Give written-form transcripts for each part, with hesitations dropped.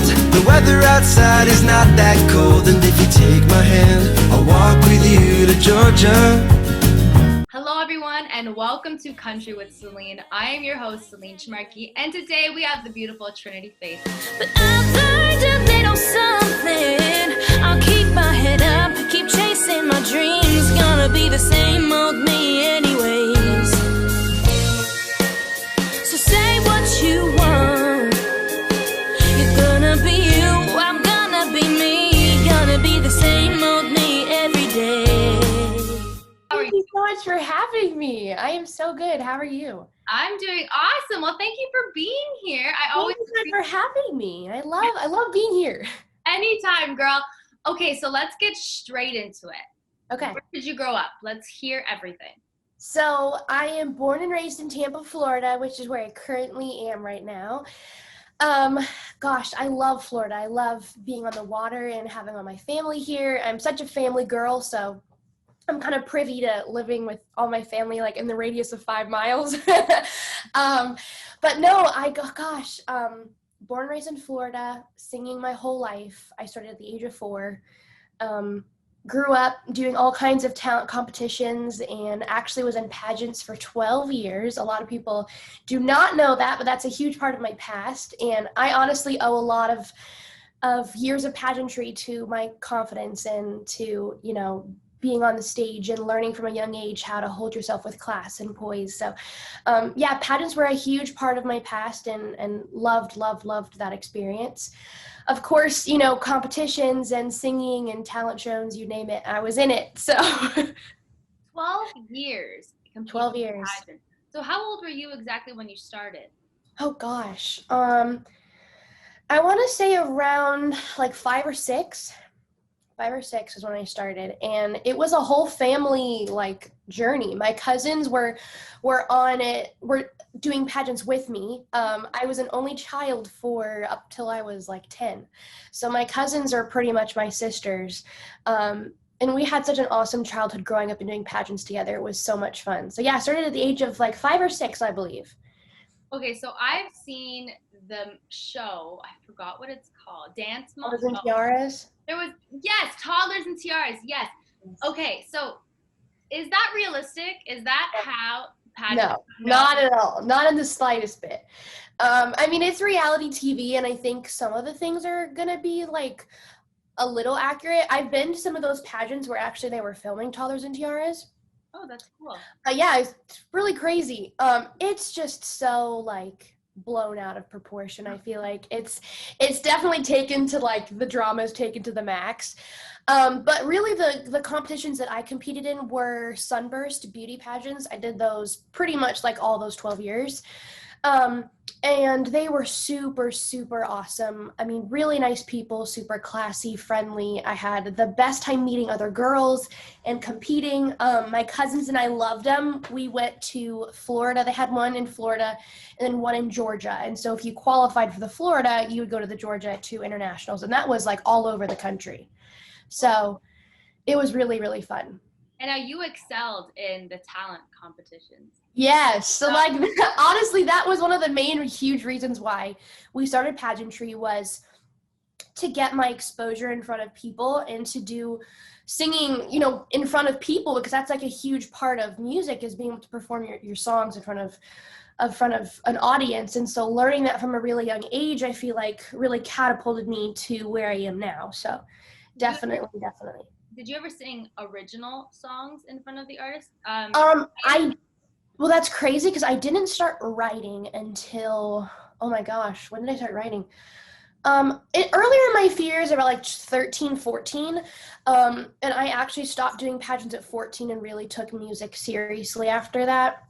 world. The weather outside is not that cold, and if you take my hand, I'll walk with you to Georgia. Hello everyone and welcome to Country with Celine. I am your host Celine Schmarkey, and today we have the beautiful Trinity Faith. But I've learned a little something. I'll keep my head up, keep chasing my dreams. Gonna be the same old me anyways. So say what you want. You're gonna be you, I'm gonna be me. Gonna be the same old me every day. Thank you so much for having me. I am so good. How are you? I'm doing awesome. Well, thank you for being here. Thank you for having me. I love being here. Anytime, girl. Okay, so let's get straight into it. Okay. Where did you grow up? Let's hear everything. So I am born and raised in Tampa, Florida, which is where I currently am right now. Gosh, I love Florida. I love being on the water and having all my family here. I'm such a family girl, so I'm kind of privy to living with all my family, like in the radius of 5 miles. But no, born and raised in Florida, singing my whole life. I started at the age of 4. Grew up doing all kinds of talent competitions and actually was in pageants for 12 years. A lot of people do not know that, but that's a huge part of my past. And I honestly owe a lot of years of pageantry to my confidence and to, being on the stage and learning from a young age how to hold yourself with class and poise. So pageants were a huge part of my past and loved that experience. Of course, competitions and singing and talent shows, you name it, I was in it. So 12 years. 12 years. So how old were you exactly when you started? Oh gosh. I want to say around like 5 or 6. 5 or 6 is when I started, and it was a whole family journey. My cousins were doing pageants with me. I was an only child for up till I was 10, so my cousins are pretty much my sisters, and we had such an awesome childhood growing up and doing pageants together. It was so much fun. So yeah, I started at the age of 5 or 6, I believe. Okay, so I've seen the show, I forgot what it's called, Dance Mom. Toddlers and Tiaras? Yes, Toddlers and Tiaras, yes. Okay, so is that realistic? Is that how pageants? No, not at all. Not in the slightest bit. It's reality TV, and I think some of the things are going to be a little accurate. I've been to some of those pageants where actually they were filming Toddlers and Tiaras. Oh, that's cool. Yeah, it's really crazy. It's just so blown out of proportion. I feel like it's definitely taken to the drama's taken to the max. But really the competitions that I competed in were sunburst beauty pageants. I did those pretty much all those 12 years. And they were super, super awesome. Really nice people, super classy, friendly. I had the best time meeting other girls and competing. My cousins and I loved them. We went to Florida. They had one in Florida and then one in Georgia. And so if you qualified for the Florida, you would go to the Georgia 2 internationals. And that was all over the country. So it was really, really fun. And now you excelled in the talent competitions. Yes. So honestly, that was one of the main huge reasons why we started pageantry, was to get my exposure in front of people and to do singing, in front of people, because that's a huge part of music, is being able to perform your songs in front of an audience. And so learning that from a really young age, I feel really catapulted me to where I am now. So definitely. Did you ever sing original songs in front of the artist? Well, that's crazy because I didn't start writing until, oh my gosh, when did I start writing? Earlier in my years, about 13, 14, and I actually stopped doing pageants at 14 and really took music seriously after that.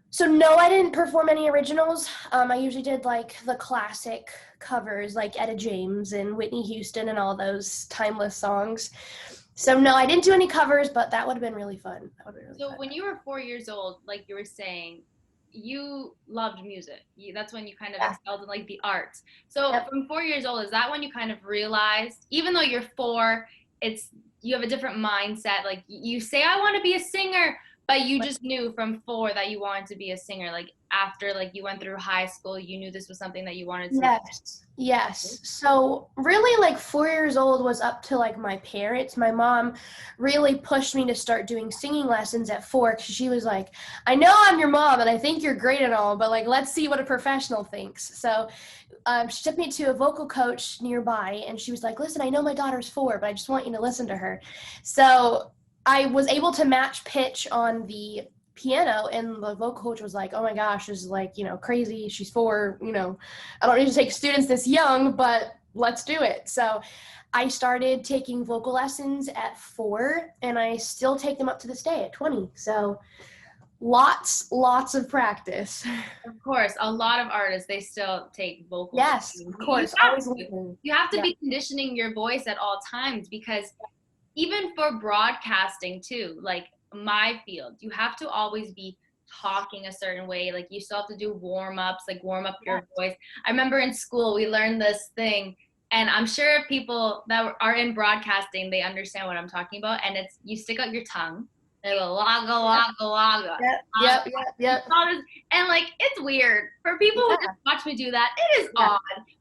So no, I didn't perform any originals. I usually did the classic covers like Etta James and Whitney Houston and all those timeless songs. So no, I didn't do any covers, but that would have been really fun. When you were 4 years old, like you were saying, you loved music. That's when you kind of excelled in the arts. So from 4 years old, is that when you kind of realized, even though you're 4, you have a different mindset? You say, I want to be a singer, But you just knew from 4 that you wanted to be a singer. Like after like you went through high school, you knew this was something that you wanted to. Yes. So really like 4 years old was up to like my parents. My mom really pushed me to start doing singing lessons at 4 because she was like, I know I'm your mom and I think you're great and all, but like, let's see what a professional thinks. So she took me to a vocal coach nearby and she was like, listen, I know my daughter's 4, but I just want you to listen to her. So I was able to match pitch on the piano, and the vocal coach was like, oh my gosh, this is like, you know, crazy. She's 4, you know, I don't need to take students this young, but let's do it. So I started taking vocal lessons at 4, and I still take them up to this day at 20. So lots of practice. Of course, a lot of artists, they still take vocal. Yes, of course. You have to be conditioning your voice at all times, because even for broadcasting too, like my field, you have to always be talking a certain way. Like you still have to do warm-ups, like warm up your voice. I remember in school we learned this thing, and I'm sure people that are in broadcasting, they understand what I'm talking about, and it's you stick out your tongue and go laga laga laga. Yep. And like it's weird for people who just watch me do that. It is odd,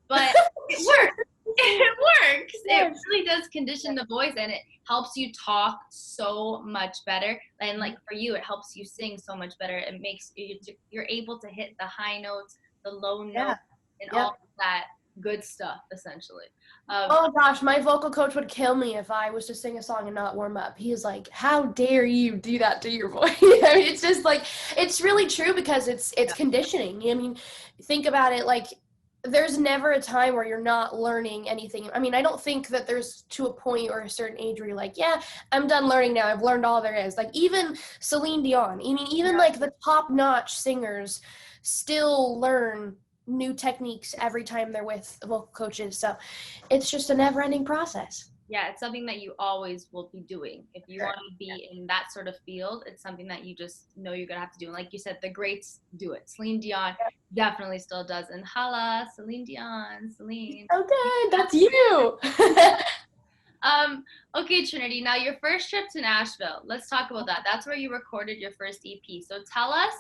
but it works. It works. It really does condition the voice, and it helps you talk so much better. And like for you, it helps you sing so much better. It makes you're able to hit the high notes, the low notes, and all of that good stuff, essentially. Oh gosh, my vocal coach would kill me if I was to sing a song and not warm up. He's like, how dare you do that to your voice? I mean, it's just like, it's really true, because it's conditioning. I mean, think about it, like, there's never a time where you're not learning anything. I mean, I don't think that there's to a point or a certain age where you're like, yeah, I'm done learning now. I've learned all there is. Like even Celine Dion, I mean, even like the top-notch singers still learn new techniques every time they're with vocal coaches. So it's just a never-ending process. Yeah, it's something that you always will be doing. If you want to be in that sort of field, it's something that you just know you're going to have to do. And like you said, the greats do it. Celine Dion definitely still does. And holla, Celine Dion, Celine. Okay, that's you. Okay, Trinity, now your first trip to Nashville, let's talk about that. That's where you recorded your first EP. So tell us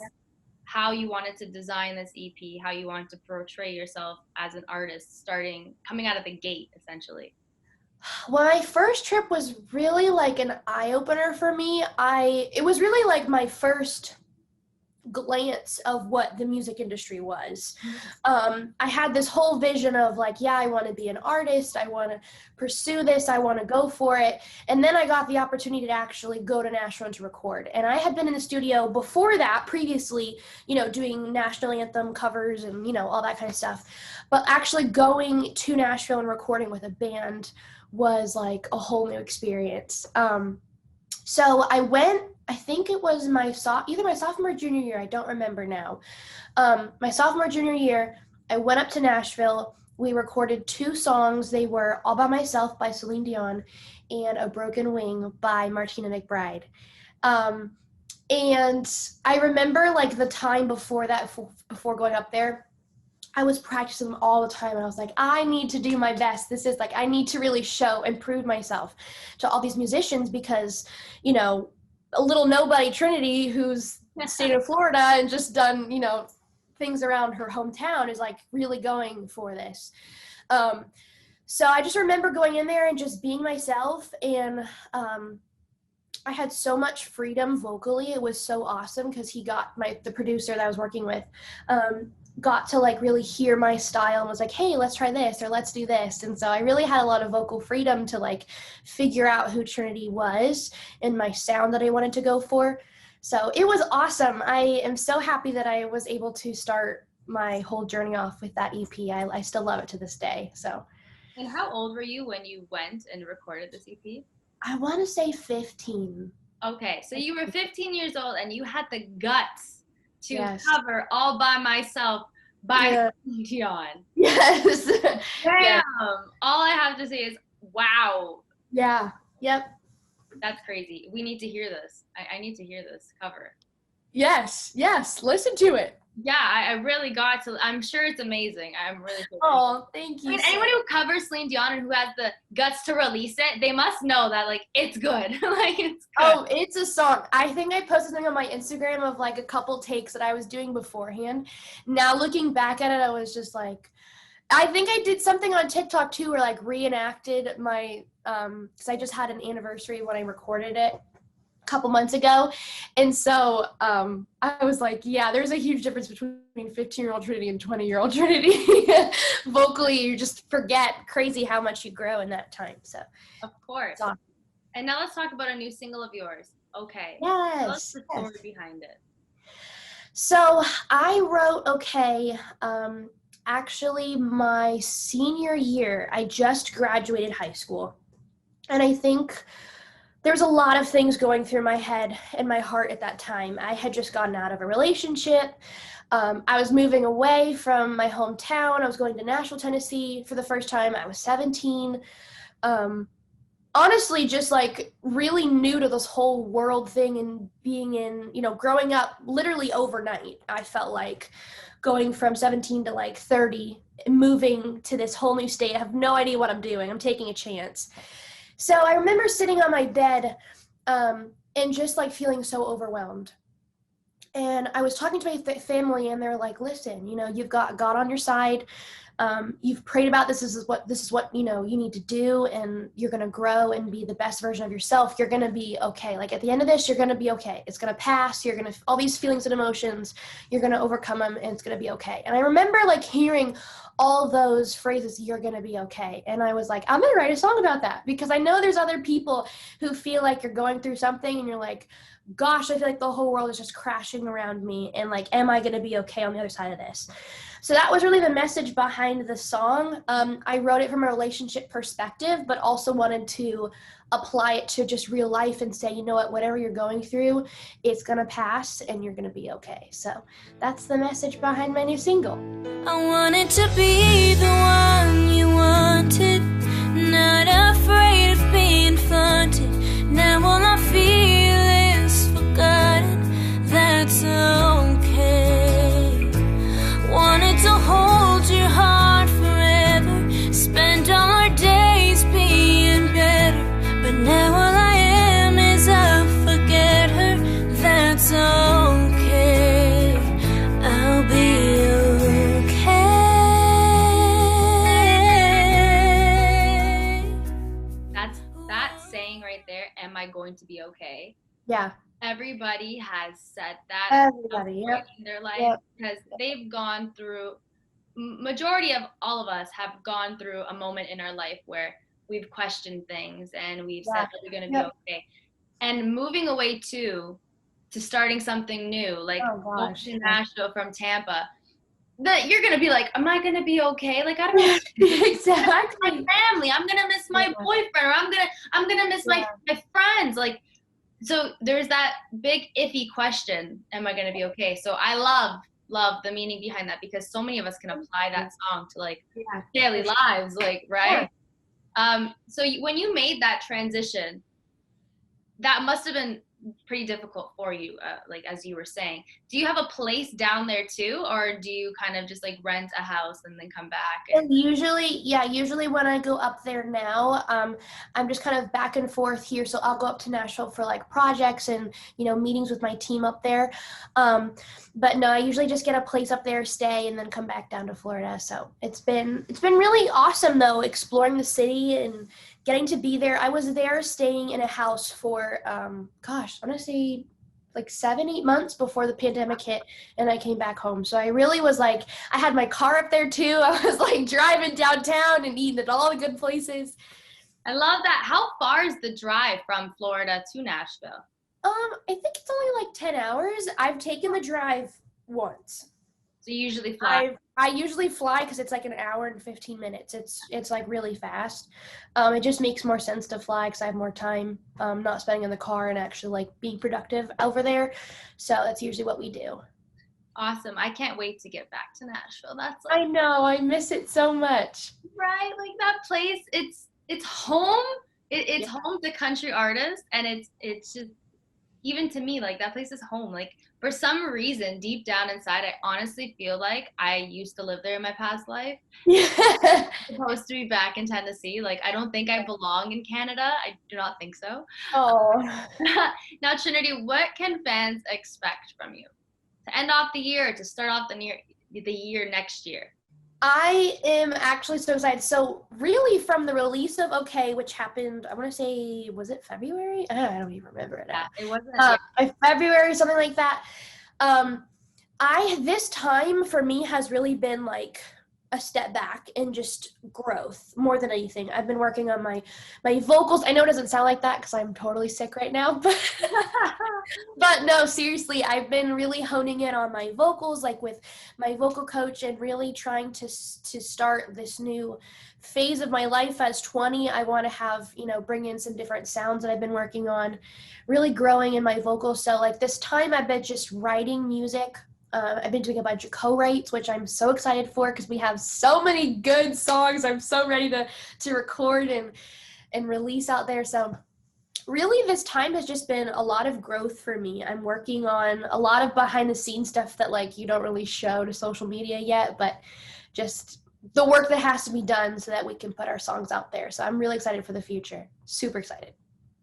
how you wanted to design this EP, how you wanted to portray yourself as an artist, coming out of the gate, essentially. Well, my first trip was really like an eye-opener for me. It was really like my first glance of what the music industry was. I had this whole vision of like, yeah, I want to be an artist. I want to pursue this. I want to go for it. And then I got the opportunity to actually go to Nashville to record. And I had been in the studio before that previously, you know, doing national anthem covers and, you know, all that kind of stuff. But actually going to Nashville and recording with a band was like a whole new experience. So I went, I think it was either my sophomore or junior year, I don't remember now. My sophomore, junior year, I went up to Nashville. We recorded 2 songs. They were All By Myself by Celine Dion and A Broken Wing by Martina McBride. And I remember like the time before that, before going up there, I was practicing them all the time, and I was like, I need to do my best. This is like, I need to really show and prove myself to all these musicians, because, you know, a little nobody Trinity who's stayed in Florida and just done, you know, things around her hometown is like really going for this. So I just remember going in there and just being myself, and I had so much freedom vocally. It was so awesome, because the producer that I was working with, got to like really hear my style and was like, hey, let's try this, or let's do this. And so I really had a lot of vocal freedom to like figure out who Trinity was and my sound that I wanted to go for. So it was awesome. I am so happy that I was able to start my whole journey off with that EP. I still love it to this day. So. And how old were you when you went and recorded this EP? I want to say 15. Okay, so you were 15 years old and you had the guts to cover All By Myself by Celine Dion. Yes. Damn. All I have to say is, wow. Yeah. Yep. That's crazy. We need to hear this. I need to hear this cover. Yes. Listen to it. Yeah, I really got to. I'm sure it's amazing. I'm really sure. Oh, thank I you. mean, anyone who covers Celine Dion and who has the guts to release it, they must know that like it's good. Like it's good. Oh, it's a song. I think I posted something on my Instagram of like a couple takes that I was doing beforehand. Now looking back at it, I was just like, I think I did something on TikTok too, where like reenacted my, because I just had an anniversary when I recorded it a couple months ago. And so I was like, yeah, there's a huge difference between 15-year-old Trinity and 20-year-old Trinity. Vocally, you just forget crazy how much you grow in that time. So, Of course. awesome. And now let's talk about a new single of yours. Okay. Yes. What's the story behind it? So I wrote Okay. Actually, my senior year, I just graduated high school. And I think there's a lot of things going through my head and my heart at that time. I had just gotten out of a relationship. I was moving away from my hometown. I was going to Nashville, Tennessee for the first time. I was 17. Honestly, just like really new to this whole world thing and being in, growing up literally overnight. I felt like going from 17 to like 30, moving to this whole new state. I have no idea what I'm doing. I'm taking a chance. So I remember sitting on my bed and just like feeling so overwhelmed. And I was talking to my family and they're like, listen, you've got God on your side. You've prayed about this. This is what you need to do, and you're going to grow and be the best version of yourself. You're going to be okay. Like at the end of this, you're going to be okay. It's going to pass. You're going to, all these feelings and emotions, you're going to overcome them and it's going to be okay. And I remember like hearing all those phrases, you're going to be okay. And I was like, I'm going to write a song about that, because I know there's other people who feel like you're going through something and you're like, gosh, I feel like the whole world is just crashing around me. And like, am I going to be okay on the other side of this? So that was really the message behind the song. I wrote it from a relationship perspective, but also wanted to apply it to just real life and say, you know what, whatever you're going through, it's going to pass and you're going to be okay. So that's the message behind my new single. I wanted to be the one you wanted, not afraid of being flaunted. Now all I feel is forgotten. That's okay. Wanted to hold your heart forever, spend all our days being better. But now all I am is I forget her. That's okay. I'll be okay. That's that saying right there. Am I going to be okay? Yeah. Everybody has said that Everybody, yep. in their life, Yep. because they've gone through, majority of all of us have gone through a moment in our life where we've questioned things and we've said that we're going to be okay. And moving away to starting something new, like going to Nashville from Tampa, that you're going to be like, am I going to be okay? Like, I don't know. Exactly. My family, I'm going to miss my boyfriend, or I'm going to miss my friends. Like, so there's that big iffy question, am I going to be okay? So I love the meaning behind that, because so many of us can apply that song to like daily lives, like, right? So when you made that transition, that must have been pretty difficult for you, like as you were saying. Do you have a place down there too, or do you kind of just like rent a house and then come back? Usually when I go up there now, I'm just kind of back and forth here. So I'll go up to Nashville for like projects and meetings with my team up there. But no, I usually just get a place up there, stay, and then come back down to Florida. So it's been really awesome though, exploring the city and getting to be there. I was there staying in a house for, I'm going to say like 7-8 months before the pandemic hit, and I came back home. So I really was like, I had my car up there too. I was like driving downtown and eating at all the good places. I love that. How far is the drive from Florida to Nashville? I think it's only like 10 hours. I've taken the drive once. So you usually fly? I usually fly because it's like an hour and 15 minutes. It's like really fast. It just makes more sense to fly because I have more time not spending in the car and actually like being productive over there. So that's usually what we do. Awesome. I can't wait to get back to Nashville. That's like, I know. I miss it so much. Right? Like that place, it's home. It's home to country artists, and it's just, even to me, like that place is home. Like For some reason, deep down inside, I honestly feel like I used to live there in my past life. Yeah. I'm supposed to be back in Tennessee. Like, I don't think I belong in Canada. I do not think so. Oh. Now, Trinity, what can fans expect from you to end off the year, to start off the year next year? I am actually so excited. So really from the release of OK, which happened, I want to say, was it February? I don't even remember it now. Yeah, it wasn't. February, something like that. This time for me has really been like a step back and just growth more than anything. I've been working on my vocals. I know it doesn't sound like that because I'm totally sick right now, but no, seriously, I've been really honing in on my vocals, like with my vocal coach, and really trying to start this new phase of my life as 20. I want to have, bring in some different sounds that I've been working on, really growing in my vocals. So like this time I've been just writing music. I've been doing a bunch of co-writes, which I'm so excited for because we have so many good songs. I'm so ready to record and release out there. So really this time has just been a lot of growth for me. I'm working on a lot of behind the scenes stuff that like you don't really show to social media yet, but just the work that has to be done so that we can put our songs out there. So I'm really excited for the future. Super excited.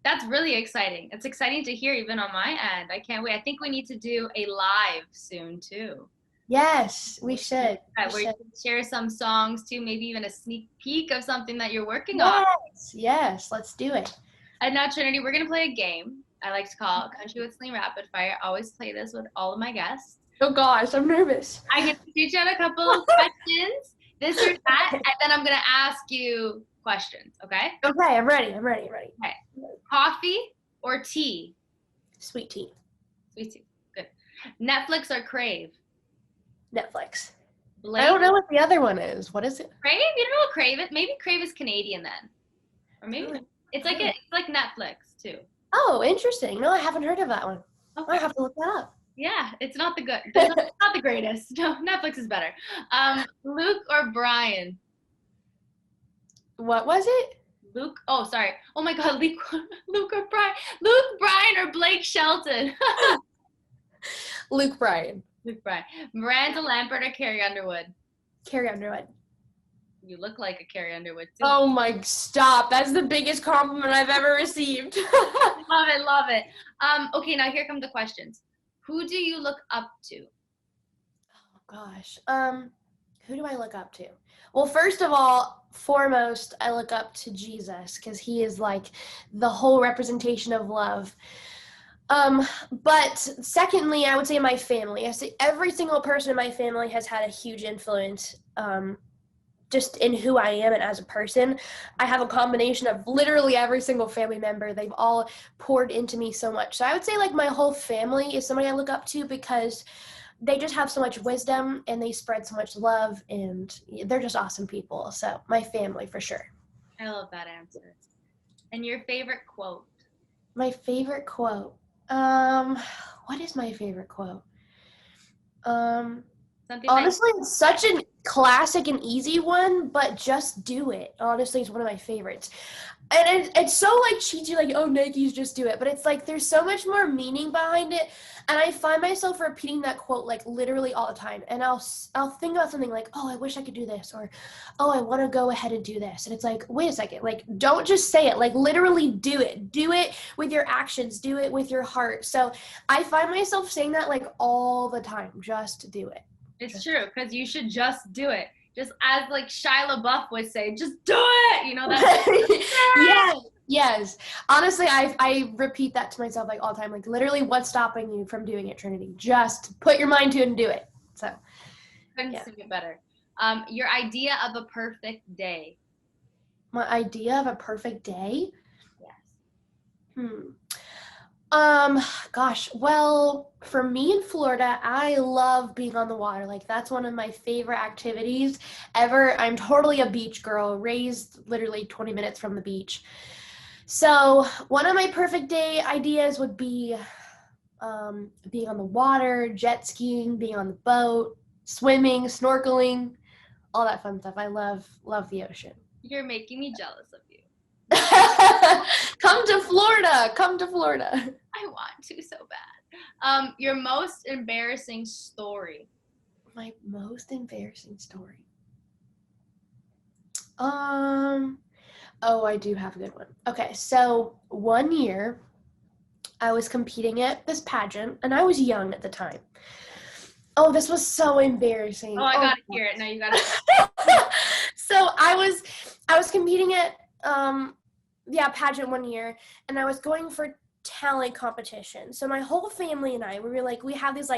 That's really exciting. It's exciting to hear even on my end. I can't wait. I think we need to do a live soon too. Yes, we should. Where you can share some songs too, maybe even a sneak peek of something that you're working on. Yes, let's do it. And now, Trinity, we're going to play a game I like to call Country with Celine Rapid Fire. I always play this with all of my guests. Oh gosh, I'm nervous. I get to teach you a couple of questions, this or that, and then I'm going to ask you questions, okay? Okay, I'm ready. Okay. Coffee or tea? Sweet tea. Sweet tea. Good. Netflix or Crave? Netflix. Blake? I don't know what the other one is. What is it? Crave? You don't know what Crave is? Maybe Crave is Canadian then. Or maybe it's like Netflix too. Oh, interesting. No, I haven't heard of that one. Okay. I have to look that up. Yeah, it's not not the greatest. No, Netflix is better. Luke or Brian? What was it? Luke. Oh, sorry. Oh my God, Luke or Brian? Luke, Brian, or Blake Shelton? Luke Bryan. Luke Bryan. Miranda Lambert or Carrie Underwood? Carrie Underwood. You look like a Carrie Underwood too. Oh my, stop. That's the biggest compliment I've ever received. Love it. Okay, now here come the questions. Who do you look up to? Oh gosh. Who do I look up to? Well, first of all, foremost, I look up to Jesus because he is like the whole representation of love. But secondly, I would say my family. I say every single person in my family has had a huge influence, just in who I am and as a person. I have a combination of literally every single family member. They've all poured into me so much. So I would say like my whole family is somebody I look up to because they just have so much wisdom and they spread so much love and they're just awesome people. So my family for sure. I love that answer. And your favorite quote? My favorite quote. What is my favorite quote? Honestly, it's such a classic and easy one, but just do it. Honestly, it's one of my favorites. And it's so like cheesy, like, oh, Nikes, just do it. But it's like there's so much more meaning behind it. And I find myself repeating that quote like literally all the time. And I'll think about something like, oh, I wish I could do this, or oh, I want to go ahead and do this. And it's like, wait a second, like don't just say it, like literally do it. Do it with your actions, do it with your heart. So I find myself saying that like all the time. Just do it. It's true, because you should just do it. Just as like Shia LaBeouf would say, just do it. You know that? Yes. Honestly, I repeat that to myself like all the time. Like literally, what's stopping you from doing it, Trinity? Just put your mind to it and do it. So couldn't say it better. Your idea of a perfect day. My idea of a perfect day? Yes. Gosh, well, for me in Florida, I love being on the water. Like that's one of my favorite activities ever. I'm totally a beach girl, raised literally 20 minutes from the beach. So one of my perfect day ideas would be being on the water, jet skiing, being on the boat, swimming, snorkeling, all that fun stuff. I love the ocean. You're making me jealous of you. Come to Florida. I I want to so bad. Your most embarrassing story. My most embarrassing story. Oh, I do have a good one. Okay, so one year I was competing at this pageant, and I was young at the time. Oh, this was so embarrassing. Oh, I gotta hear it. No, you gotta. So I was competing at pageant one year, and I was going for talent competition. So my whole family and I, we have these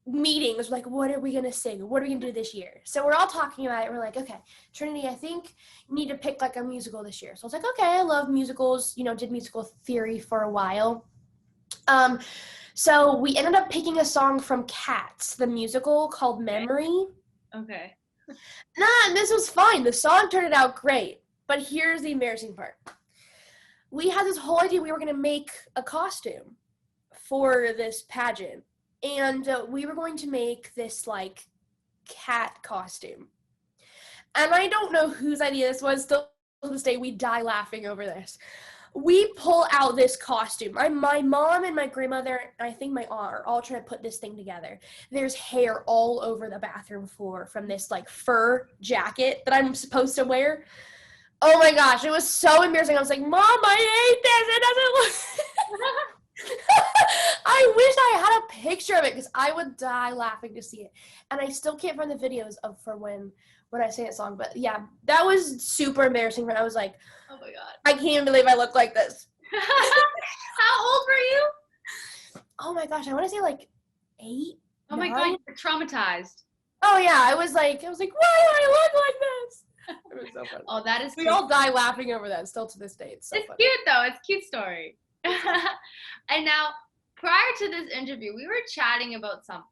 meetings, like, what are we going to sing? What are we going to do this year? So we're all talking about it. We're like, okay, Trinity, I think you need to pick like a musical this year. So I was like, okay, I love musicals, did musical theory for a while. So we ended up picking a song from Cats, the musical, called Memory. Okay. This was fine. The song turned out great. But here's the embarrassing part. We had this whole idea we were going to make a costume for this pageant. And we were going to make this, like, cat costume. And I don't know whose idea this was. Still to this day, we die laughing over this. We pull out this costume. My mom and my grandmother, and I think my aunt, are all trying to put this thing together. There's hair all over the bathroom floor from this, like, fur jacket that I'm supposed to wear. Oh, my gosh. It was so embarrassing. I was like, Mom, I hate this. It doesn't look... I wish I had a picture of it because I would die laughing to see it. And I still can't find the videos for when I sang that song. But yeah, that was super embarrassing. When I was like, oh my God, I can't believe I look like this. How old were you? Oh my gosh, I want to say like 8. Oh my 9? God, you're traumatized. Oh yeah, I was like, why do I look like this? It was so funny. Oh, that is. We all die laughing over that still to this day. It's so funny. Cute though. It's a cute story. And now, prior to this interview, we were chatting about something.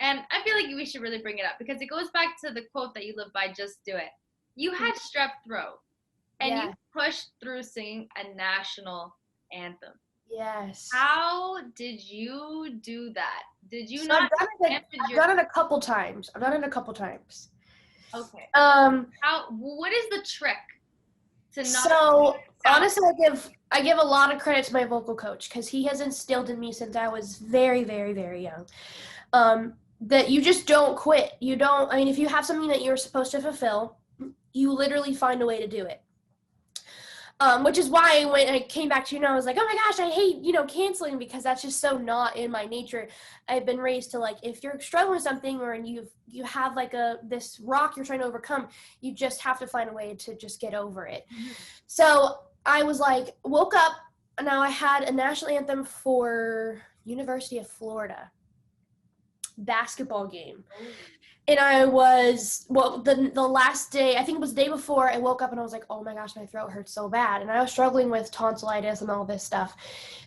And I feel like we should really bring it up because it goes back to the quote that you live by, just do it. You had strep throat and you pushed through singing a national anthem. Yes. How did you do that? Did you I've done it a couple times. Okay. What is the trick to not? So honestly, I give a lot of credit to my vocal coach because he has instilled in me since I was very, very, very young. That you just don't quit. If you have something that you're supposed to fulfill, you literally find a way to do it. Which is why when I came back to I was like, oh my gosh, I hate, canceling because that's just so not in my nature. I've been raised to like, if you're struggling with something or you have like this rock you're trying to overcome, you just have to find a way to just get over it. Mm-hmm. So I was like, woke up, and now I had a national anthem for University of Florida basketball game. Oh. And I was, the last day, I think it was the day before, I woke up and I was like, oh my gosh, my throat hurts so bad. And I was struggling with tonsillitis and all this stuff.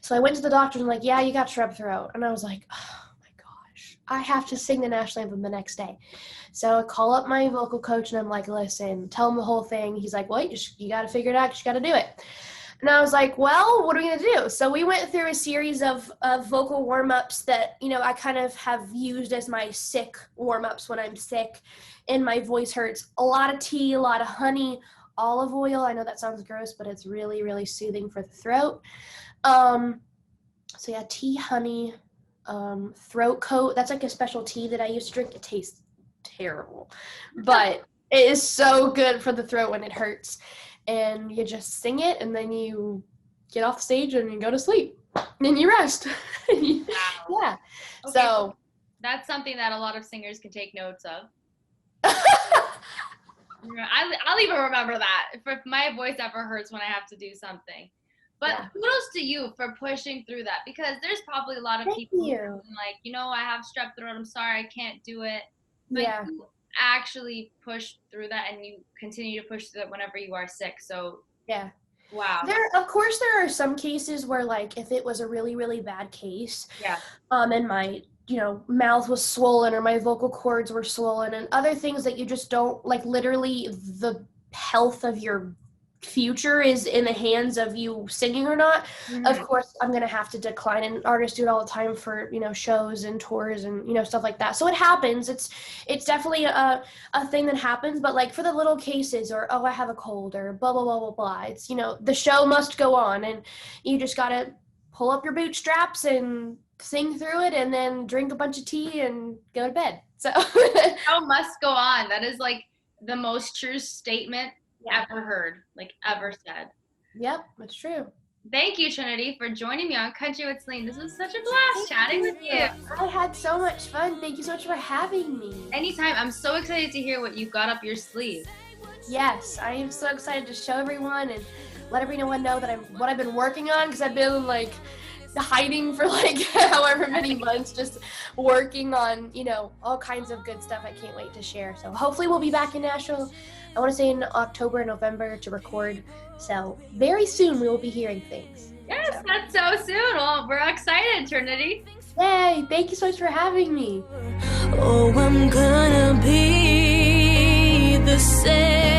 So I went to the doctor and like, yeah, you got strep throat. And I was like, oh my gosh, I have to sing the national anthem the next day. So I call up my vocal coach and I'm like, listen, tell him the whole thing. He's like, well, you got to figure it out. You got to do it. And I was like, well, what are we going to do? So we went through a series of vocal warm-ups that, I kind of have used as my sick warm-ups when I'm sick and my voice hurts. A lot of tea, a lot of honey, olive oil. I know that sounds gross, but it's really, really soothing for the throat. So yeah, tea, honey, throat coat. That's like a special tea that I used to drink. It tastes terrible, but it is so good for the throat when it hurts. And you just sing it, and then you get off the stage and you go to sleep, and you rest. Wow. Yeah. Okay, so that's something that a lot of singers can take notes of. I'll even remember that if my voice ever hurts when I have to do something. But kudos to you for pushing through that, because there's probably a lot of people who are like, I have strep throat. I'm sorry, I can't do it. But you actually push through that, and you continue to push through that whenever you are sick. So wow. There are some cases where like if it was a really, really bad case, and my mouth was swollen or my vocal cords were swollen and other things that you just don't like, literally the health of your future is in the hands of you singing or not. Mm-hmm. Of course I'm gonna have to decline, and artists do it all the time for shows and tours and stuff like that. So it happens. It's definitely a thing that happens. But like for the little cases, or I have a cold, or blah blah blah blah blah, it's the show must go on, and you just gotta pull up your bootstraps and sing through it, and then drink a bunch of tea and go to bed. So Show must go on. That is like the most true statement ever heard, like ever said. Yep, that's true. Thank you, Trinity, for joining me on Country with Celine. This was such a blast chatting with you. I had so much fun. Thank you so much for having me. Anytime. I'm so excited to hear what you got up your sleeve. Yes, I am so excited to show everyone and let everyone know that what I've been working on, because I've been like hiding for like however many months, just working on, you know, all kinds of good stuff I can't wait to share. So hopefully we'll be back in Nashville, I want to say in October, November, to record. So very soon we will be hearing things. Yes, that's so soon. Well, we're excited, Trinity. Yay, thank you so much for having me. Oh, I'm gonna be the same.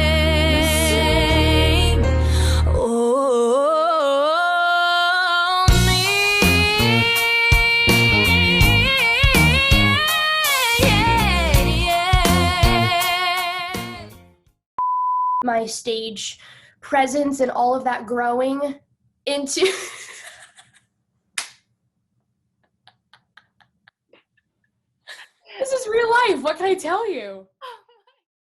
Oh, me. Yeah. My stage presence and all of that growing into this is real life. What can I tell you?